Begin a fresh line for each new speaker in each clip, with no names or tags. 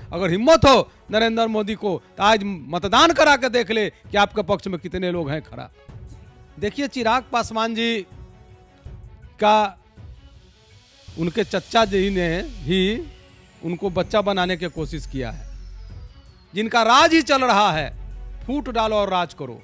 अगर हिम्मत हो नरेंद्र मोदी को तो आज मतदान करा के देख ले कि आपके पक्ष में कितने लोग हैं खड़ा। देखिए चिराग पासवान जी का उनके चचा जी ने ही उनको बच्चा बनाने की कोशिश किया है। जिनका राज ही चल रहा है, फूट डालो और राज करो,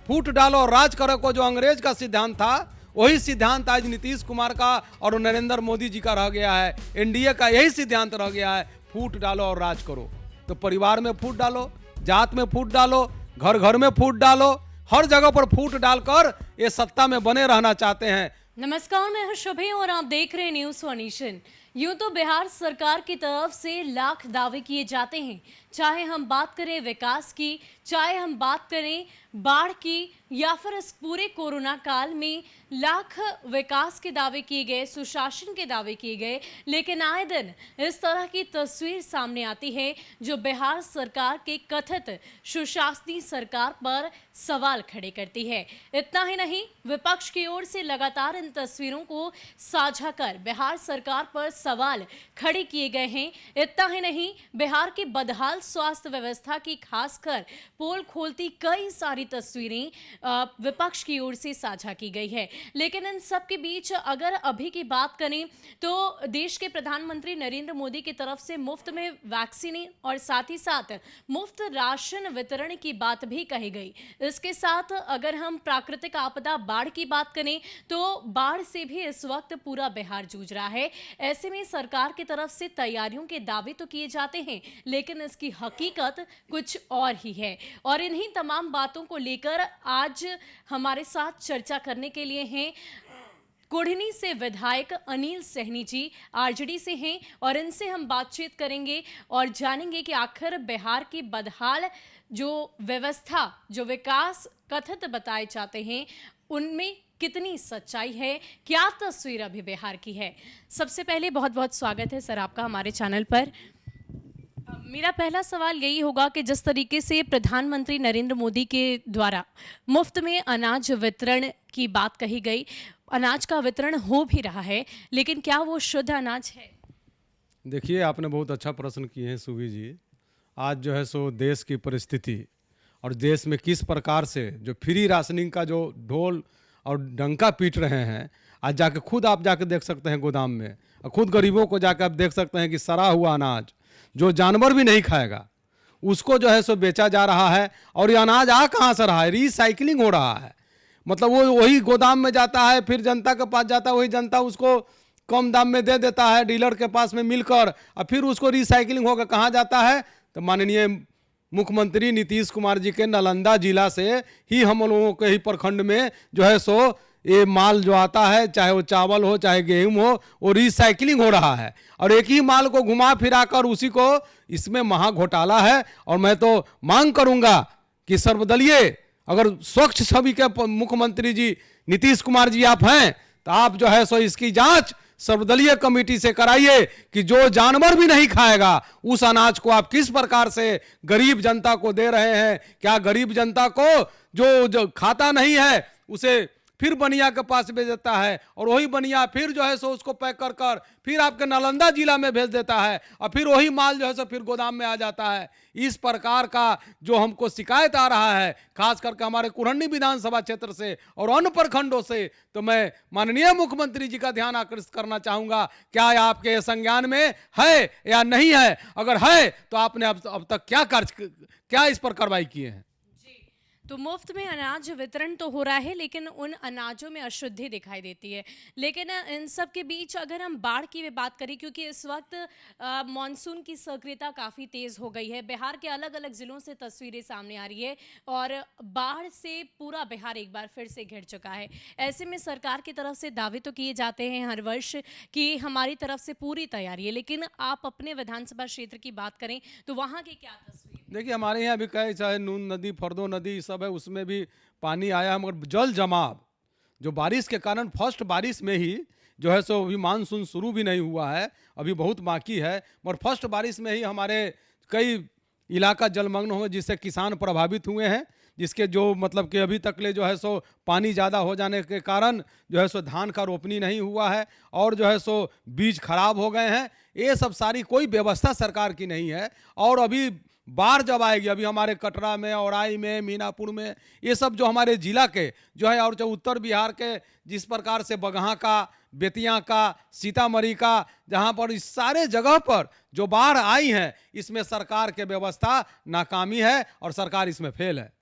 फूट डालो और राज करो को जो अंग्रेज का सिद्धांत था, वही सिद्धांत आज नीतीश कुमार का और नरेंद्र मोदी जी का रह गया है। एनडीए का यही सिद्धांत रह गया है, फूट डालो और राज करो। तो परिवार में फूट डालो, जात में फूट डालो, घर घर में फूट डालो, हर जगह पर फूट डालकर ये सत्ता में बने रहना चाहते हैं।
नमस्कार, मैं हूं शुभी और आप देख रहे हैं न्यूज़ वन नेशन। यूं तो बिहार सरकार की तरफ से लाख दावे किए जाते हैं, चाहे हम बात करें विकास की, चाहे हम बात करें बाढ़ की, या फिर इस पूरे कोरोना काल में लाख विकास के दावे किए गए, सुशासन के दावे किए गए। लेकिन आए दिन इस तरह की तस्वीर सामने आती है जो बिहार सरकार के कथित सुशासनी सरकार पर सवाल खड़े करती है। इतना ही नहीं, विपक्ष की ओर से लगातार इन तस्वीरों को साझा कर बिहार सरकार पर सवाल खड़े किए गए हैं। इतना ही नहीं, बिहार की बदहाल स्वास्थ्य व्यवस्था की खासकर पोल खोलती कई सारी तस्वीरें विपक्ष की ओर से साझा की गई है। लेकिन इन सब के बीच अगर अभी की बात करें तो देश के प्रधानमंत्री नरेंद्र मोदी की तरफ से मुफ्त में वैक्सीन और साथ ही साथ मुफ्त राशन वितरण की बात भी कही गई। इसके साथ अगर हम प्राकृतिक आपदा बाढ़ की बात करें तो बाढ़ से भी इस वक्त पूरा बिहार जूझ रहा है। ऐसे में सरकार की तरफ से तैयारियों के दावे तो किए जाते हैं, लेकिन इसकी हकीकत कुछ और ही है। और इन्हीं तमाम बातों को लेकर आज हमारे साथ चर्चा करने के लिए हैं कुढ़नी से विधायक अनिल सहनी जी, आरजेडी से हैं, और इनसे हम बातचीत करेंगे और जानेंगे कि आखिर बिहार की बदहाल जो व्यवस्था, जो विकास कथित बताए जाते हैं, उनमें कितनी सच्चाई है, क्या तस्वीर अभी बिहार की है। सबसे पहले बहुत बहुत स्वागत है सर आपका हमारे चैनल पर। मेरा पहला सवाल यही होगा कि जिस तरीके से प्रधानमंत्री नरेंद्र मोदी के द्वारा मुफ्त में अनाज वितरण की बात कही गई, अनाज का वितरण हो भी रहा है, लेकिन क्या वो शुद्ध अनाज है?
देखिए आपने बहुत अच्छा प्रश्न किए हैं सुगी जी। आज जो है सो देश की परिस्थिति और देश में किस प्रकार से जो फ्री राशनिंग का जो ढोल और डंका पीट रहे हैं, आज जाके खुद आप जाके देख सकते हैं गोदाम में, और खुद गरीबों को जाकर आप देख सकते हैं कि सड़ा हुआ अनाज जो जानवर भी नहीं खाएगा उसको जो है सो बेचा जा रहा है। और ये अनाज आ कहाँ से रहा है? रिसाइकलिंग हो रहा है। मतलब वो वही गोदाम में जाता है, फिर जनता के पास जाता है, वही जनता उसको कम दाम में दे देता है डीलर के पास में मिलकर, और फिर उसको रिसाइकलिंग होकर कहाँ जाता है? तो माननीय मुख्यमंत्री नीतीश कुमार जी के नालंदा जिला से ही हम लोगों के ही प्रखंड में जो है सो ये माल जो आता है, चाहे वो चावल हो चाहे गेहूं हो, वो रिसाइकलिंग हो रहा है। और एक ही माल को घुमा फिरा कर उसी को, इसमें महा घोटाला है। और मैं तो मांग करूंगा कि सर्वदलीय, अगर स्वच्छ छवि के मुख्यमंत्री जी नीतीश कुमार जी आप हैं, तो आप जो है सो इसकी जांच सर्वदलीय कमेटी से कराइए कि जो जानवर भी नहीं खाएगा उस अनाज को आप किस प्रकार से गरीब जनता को दे रहे हैं। क्या गरीब जनता को जो खाता नहीं है उसे फिर बनिया के पास भेज देता है, और वही बनिया फिर जो है सो उसको पैक कर कर फिर आपके नालंदा जिला में भेज देता है, और फिर वही माल जो है सो फिर गोदाम में आ जाता है। इस प्रकार का जो हमको शिकायत आ रहा है, खास करके हमारे कुढ़नी विधानसभा क्षेत्र से और अन्य प्रखंडों से, तो मैं माननीय मुख्यमंत्री जी का ध्यान आकर्षित करना चाहूंगा, क्या आपके संज्ञान में है या नहीं है? अगर है तो आपने अब तक क्या इस पर कार्रवाई किए हैं?
तो मुफ्त में अनाज वितरण तो हो रहा है, लेकिन उन अनाजों में अशुद्धि दिखाई देती है। लेकिन इन सब के बीच अगर हम बाढ़ की भी बात करें, क्योंकि इस वक्त मानसून की सक्रियता काफ़ी तेज़ हो गई है, बिहार के अलग अलग ज़िलों से तस्वीरें सामने आ रही है और बाढ़ से पूरा बिहार एक बार फिर से घिर चुका है। ऐसे में सरकार की तरफ से दावे तो किए जाते हैं हर वर्ष कि हमारी तरफ से पूरी तैयारी है, लेकिन आप अपने विधानसभा क्षेत्र की बात करें तो वहाँ की क्या तस्वीर?
देखिए हमारे यहाँ भी कई, चाहे नून नदी, फरदो नदी सब है, उसमें भी पानी आया है, मगर जल जमाव जो बारिश के कारण फर्स्ट बारिश में ही जो है सो अभी मानसून शुरू भी नहीं हुआ है, अभी बहुत बाकी है, मगर फर्स्ट बारिश में ही हमारे कई इलाका जलमग्न हुए, जिससे किसान प्रभावित हुए हैं। जिसके जो मतलब कि अभी तक ले जो है सो पानी ज़्यादा हो जाने के कारण जो है सो धान का रोपनी नहीं हुआ है और जो है सो बीज खराब हो गए हैं। ये सब सारी कोई व्यवस्था सरकार की नहीं है। और अभी बाढ़ जब आएगी, अभी हमारे कटरा में, औराई में, मीनापुर में, ये सब जो हमारे जिला के जो है, और जो उत्तर बिहार के जिस प्रकार से बगहा का, बेतिया का, सीतामढ़ी का, जहाँ पर इस सारे जगह पर जो बाढ़ आई है, इसमें सरकार के व्यवस्था नाकामी है और सरकार इसमें फेल है।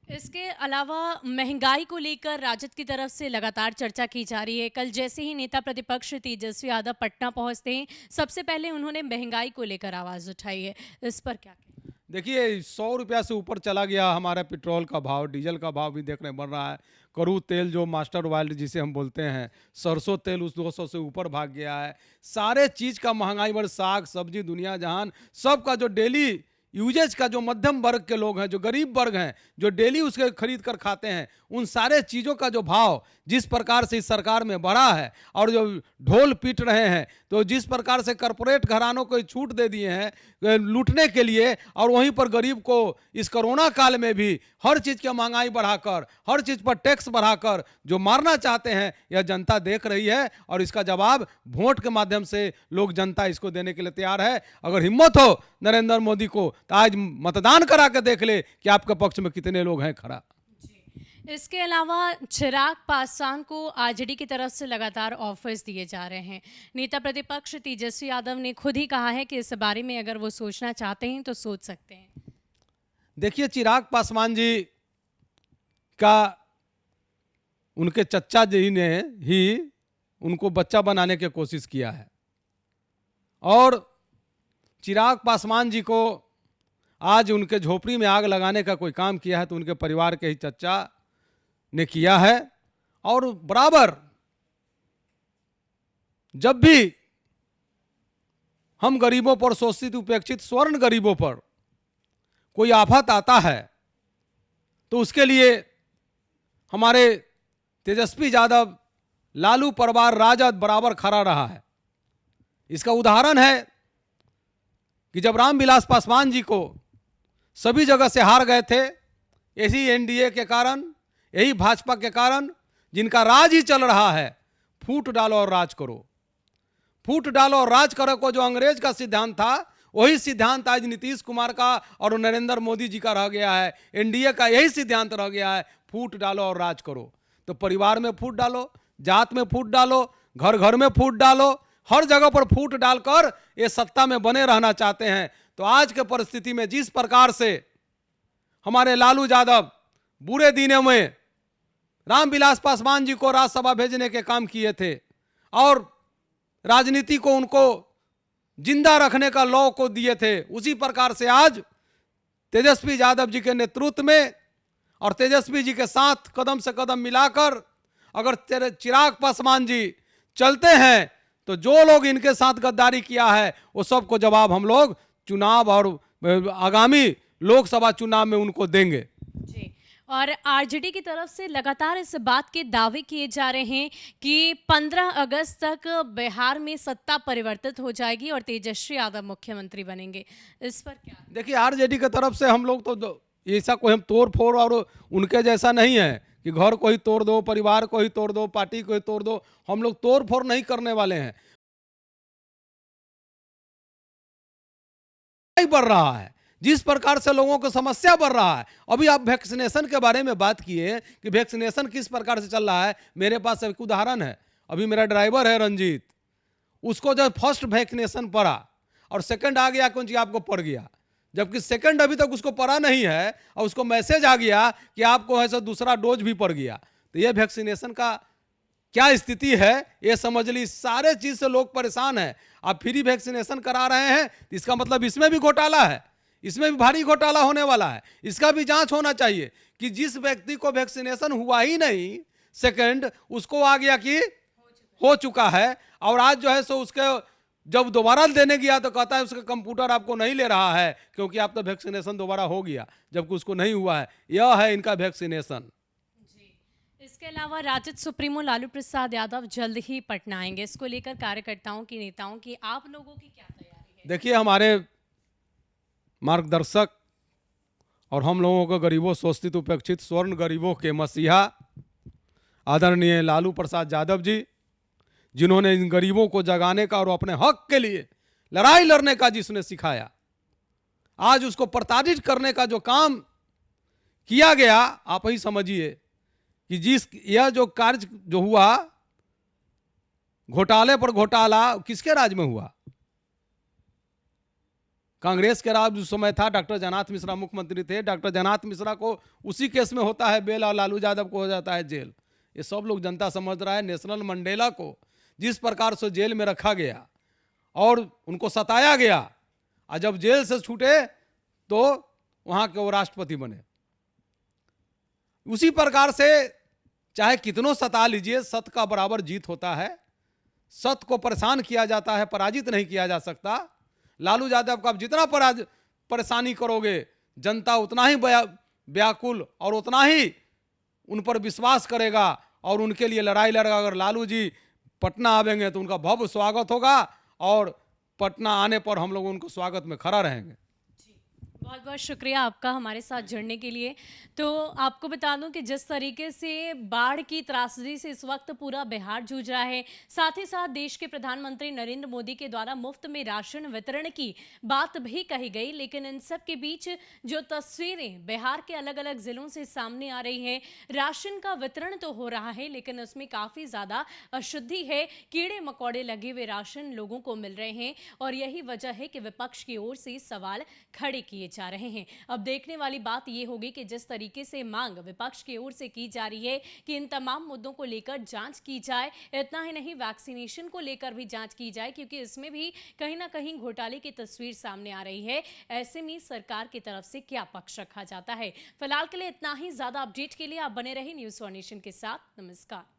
इसके अलावा महंगाई को लेकर राजद की तरफ से लगातार चर्चा की जा रही है। कल जैसे ही नेता प्रतिपक्ष तेजस्वी यादव पटना पहुंचते हैं, सबसे पहले उन्होंने महंगाई को लेकर आवाज उठाई है। इस पर क्या कहें?
देखिए, 100 रुपया से ऊपर चला गया हमारा पेट्रोल का भाव, डीजल का भाव भी देखने बढ़ रहा है। करू तेल जो मास्टर ऑयल जिसे हम बोलते हैं, सरसों तेल उस 200 से ऊपर भाग गया है। सारे चीज़ का महंगाई बढ़, साग सब्जी दुनिया जहान सबका जो डेली यूजेज का जो मध्यम वर्ग के लोग हैं, जो गरीब वर्ग हैं, जो डेली उसके खरीद कर खाते हैं, उन सारे चीज़ों का जो भाव जिस प्रकार से इस सरकार में बढ़ा है और जो ढोल पीट रहे हैं, तो जिस प्रकार से कॉरपोरेट घरानों को छूट दे दिए हैं लूटने के लिए, और वहीं पर गरीब को इस कोरोना काल में भी हर चीज़ की महंगाई बढ़ाकर, हर चीज़ पर टैक्स बढ़ाकर जो मारना चाहते हैं, यह जनता देख रही है और इसका जवाब वोट के माध्यम से लोग, जनता इसको देने के लिए तैयार है। अगर हिम्मत हो नरेंद्र मोदी को, तो आज मतदान करा के देख ले कि आपके पक्ष में कितने लोग हैं खड़ा।
इसके अलावा चिराग पासवान को आरजेडी की तरफ से लगातार ऑफर्स दिए जा रहे हैं। नेता प्रतिपक्ष तेजस्वी यादव ने खुद ही कहा है कि इस बारे में अगर वो सोचना चाहते हैं तो सोच सकते हैं।
देखिए, चिराग पासवान जी का उनके चचा जी ने ही उनको बच्चा बनाने की कोशिश किया है और चिराग पासवान जी को आज उनके झोपड़ी में आग लगाने का कोई काम किया है तो उनके परिवार के ही चचा ने किया है। और बराबर जब भी हम गरीबों पर, शोषित उपेक्षित स्वर्ण गरीबों पर कोई आफत आता है तो उसके लिए हमारे तेजस्वी यादव, लालू परिवार, राजद बराबर खड़ा रहा है। इसका उदाहरण है कि जब रामविलास पासवान जी को सभी जगह से हार गए थे, यही एनडीए के कारण, यही भाजपा के कारण, जिनका राज ही चल रहा है, फूट डालो और राज करो, फूट डालो और राज करो को जो अंग्रेज का सिद्धांत था, वही सिद्धांत आज नीतीश कुमार का और नरेंद्र मोदी जी का रह गया है। एनडीए का यही सिद्धांत रह गया है, फूट डालो और राज करो। तो परिवार में फूट डालो, जात में फूट डालो, घर घर में फूट डालो, हर जगह पर फूट डालकर ये सत्ता में बने रहना चाहते हैं। तो आज के परिस्थिति में जिस प्रकार से हमारे लालू यादव बुरे दिनों में रामविलास पासवान जी को राज्यसभा भेजने के काम किए थे और राजनीति को उनको जिंदा रखने का लॉ को दिए थे, उसी प्रकार से आज तेजस्वी यादव जी के नेतृत्व में और तेजस्वी जी के साथ कदम से कदम मिलाकर अगर चिराग पासवान जी चलते हैं तो जो लोग इनके साथ गद्दारी किया है वो सबको जवाब हम लोग चुनाव और आगामी लोकसभा चुनाव में उनको देंगे।
जी, और आरजेडी की तरफ से लगातार इस बात के दावे किए जा रहे हैं कि 15 अगस्त तक बिहार में सत्ता परिवर्तित हो जाएगी और तेजस्वी यादव मुख्यमंत्री बनेंगे। इस पर क्या?
देखिए, आरजेडी की तरफ से हम लोग तो ऐसा कोई हम तोड़ फोड़ और उनके जैसा नहीं है कि घर को ही तोड़ दो, परिवार को ही तोड़ दो, पार्टी को ही तोड़ दो। हम लोग तोड़ फोड़ नहीं करने वाले हैं। बढ़ रहा है जिस प्रकार से लोगों को समस्या बढ़ रहा है। अभी आप वैक्सीनेशन के बारे में बात किए कि वैक्सीनेशन किस प्रकार से चल रहा है। मेरे पास एक उदाहरण है। अभी मेरा ड्राइवर है रंजीत, उसको जब फर्स्ट वैक्सीनेशन पड़ा और सेकंड आ गया, कौन सी आपको पड़ गया, जबकि सेकंड अभी तक उसको पड़ा नहीं है और उसको मैसेज आ गया कि आपको ऐसा दूसरा डोज भी पड़ गया। तो ये वैक्सीनेशन का क्या स्थिति है ये समझ ली। सारे चीज से लोग परेशान हैं। आप फ्री वैक्सीनेशन करा रहे हैं, इसका मतलब इसमें भी घोटाला है, इसमें भी भारी घोटाला होने वाला है। इसका भी जांच होना चाहिए कि जिस व्यक्ति को वैक्सीनेशन हुआ ही नहीं सेकंड, उसको आ गया कि हो चुका है, और आज जो है सो उसके जब दोबारा देने गया तो कहता है उसका कंप्यूटर आपको नहीं ले रहा है क्योंकि आप तो वैक्सीनेशन दोबारा हो गया, जबकि उसको नहीं हुआ है। यह है इनका वैक्सीनेशन।
इसके अलावा राजद सुप्रीमो लालू प्रसाद यादव जल्द ही पटना आएंगे। इसको लेकर कार्यकर्ताओं की, नेताओं की, आप लोगों की क्या तैयारी है?
देखिए, हमारे मार्गदर्शक और हम लोगों को गरीबों शोषित उपेक्षित स्वर्ण गरीबों के मसीहा आदरणीय लालू प्रसाद यादव जी, जिन्होंने इन गरीबों को जगाने का और अपने हक के लिए लड़ाई लड़ने का जिसने सिखाया, आज उसको प्रताड़ित करने का जो काम किया गया, आप ही समझिए कि यह जो कार्य जो हुआ, घोटाले पर घोटाला किसके राज में हुआ? कांग्रेस के राज उस समय था, डॉक्टर जगन्नाथ मिश्रा मुख्यमंत्री थे। डॉक्टर जगन्नाथ मिश्रा को उसी केस में होता है बेल और लालू यादव को हो जाता है जेल। ये सब लोग जनता समझ रहा है। नेशनल मंडेला को जिस प्रकार से जेल में रखा गया और उनको सताया गया, और जब जेल से छूटे तो वहां के वो राष्ट्रपति बने। उसी प्रकार से चाहे कितनों सता लीजिए, सत्य का बराबर जीत होता है। सत्य को परेशान किया जाता है, पराजित नहीं किया जा सकता। लालू यादव को आप जितना परेशानी करोगे, जनता उतना ही व्याकुल और उतना ही उन पर विश्वास करेगा और उनके लिए लड़ाई लड़ेगा। अगर लालू जी पटना आवेंगे तो उनका भव्य स्वागत होगा और पटना आने पर हम लोग उनको स्वागत में खड़ा रहेंगे।
बहुत बहुत शुक्रिया आपका हमारे साथ जुड़ने के लिए। तो आपको बता दूं कि जिस तरीके से बाढ़ की त्रासदी से इस वक्त पूरा बिहार जूझ रहा है, साथ ही साथ देश के प्रधानमंत्री नरेंद्र मोदी के द्वारा मुफ्त में राशन वितरण की बात भी कही गई, लेकिन इन सब के बीच जो तस्वीरें बिहार के अलग अलग जिलों से सामने आ रही है, राशन का वितरण तो हो रहा है लेकिन उसमें काफ़ी ज़्यादा अशुद्धि है, कीड़े मकोड़े लगे हुए राशन लोगों को मिल रहे हैं और यही वजह है कि विपक्ष की ओर से सवाल खड़े किए जा रहे हैं। अब देखने वाली बात यह होगी कि जिस तरीके से मांग विपक्ष की ओर से की जा रही है कि इन तमाम मुद्दों को लेकर जांच की जाए, इतना ही नहीं वैक्सीनेशन को लेकर भी जांच की जाए, क्योंकि इसमें भी कहीं ना कहीं घोटाले की तस्वीर सामने आ रही है। ऐसे में सरकार की तरफ से क्या पक्ष रखा जाता है। फिलहाल के लिए इतना ही। ज्यादा अपडेट के लिए आप बने रहे न्यूज़ फॉर नेशन के साथ। नमस्कार।